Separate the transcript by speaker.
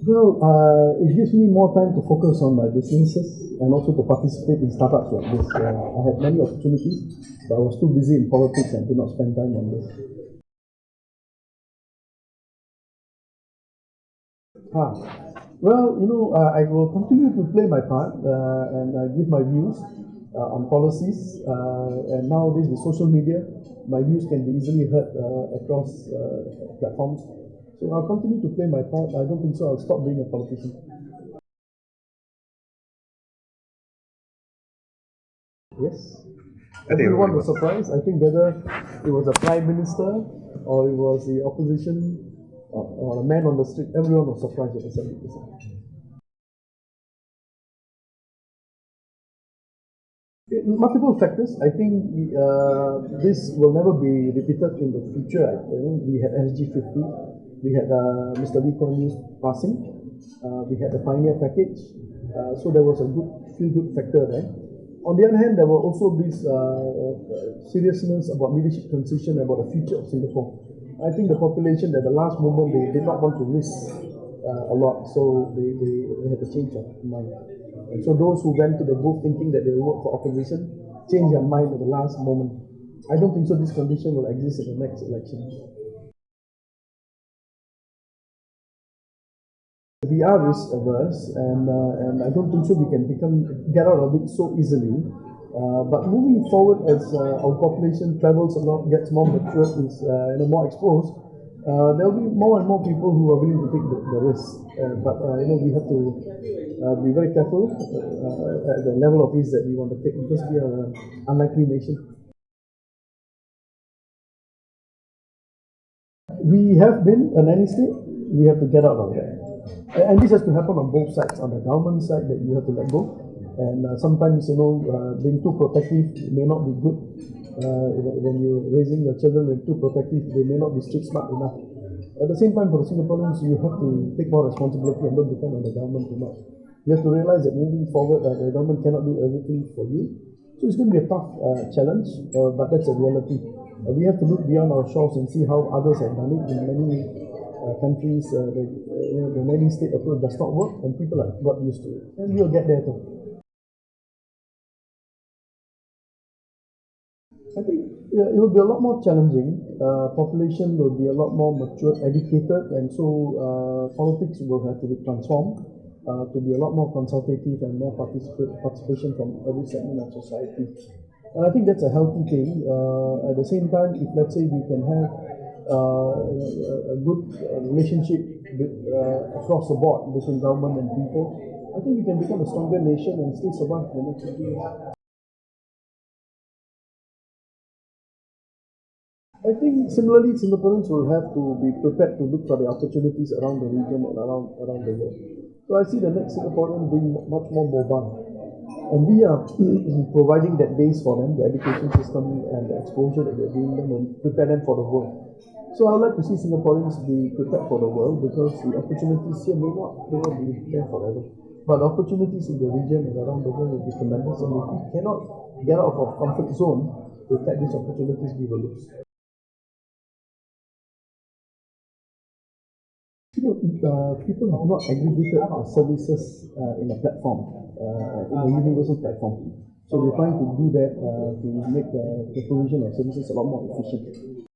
Speaker 1: Well, it gives me more time to focus on my businesses and also to participate in startups like this. I had many opportunities, but I was too busy in politics and did not spend time on this. Ah, well, I will continue to play my part and give my views on policies. And nowadays with social media, my views can be easily heard across platforms. So I'll continue to play my part. I don't think so. I'll stop being a politician. Yes. Everyone was surprised. I think whether it was a prime minister or it was the opposition or a man on the street, everyone was surprised at the 70%. Multiple factors. I think this will never be repeated in the future. We had SG50, we had Mr. Lee Kuan Yew's passing, we had the Pioneer Package, so there was a good feel-good factor there. On the other hand, there were also this seriousness about leadership transition, about the future of Singapore. I think the population at the last moment they did not want to risk a lot, so they had a change of mind. And so those who went to the booth thinking that they will vote for opposition change their mind at the last moment. I don't think so. This condition will exist in the next election. We are risk averse, and I don't think so. We can get out of it so easily. But moving forward, as our population travels a lot, gets more mature, is more exposed, there will be more and more people who are willing to take the risk. But we have to be very careful at the level of risk that we want to take because we are an unlikely nation. We have been a nanny state. We have to get out of that. And this has to happen on both sides. On the government side, that you have to let go, and sometimes being too protective may not be good. When you're raising your children and too protective, they may not be street smart enough. At the same time, for the Singaporeans, you have to take more responsibility and don't depend on the government too much. You have to realize that moving forward, the government cannot do everything for you. So it's going to be a tough challenge, but that's a reality. We have to look beyond our shores and see how others have done it in many countries. The nanny state approach does not work, and people are got used to it, and we'll get there too. I think it will be a lot more challenging. Population will be a lot more mature, educated, and so politics will have to be transformed to be a lot more consultative and more participation from every segment of society. And I think that's a healthy thing. At the same time, if let's say we can have a good relationship across the board between government and people, I think we can become a stronger nation and still survive for the next 50 years. I think similarly, Singaporeans will have to be prepared to look for the opportunities around the region and around the world. So I see the next Singaporean being much more mobile. And we are providing that base for them, the education system and the exposure that we're giving them and prepare them for the world. So I would like to see Singaporeans be prepared for the world because the opportunities here may not be there forever. But opportunities in the region and around the world will be tremendous. And if we cannot get out of our comfort zone to take these opportunities, we will lose. People have not aggregated services in a platform, in a universal platform. So we're trying to do that to make the provision of services a lot more efficient.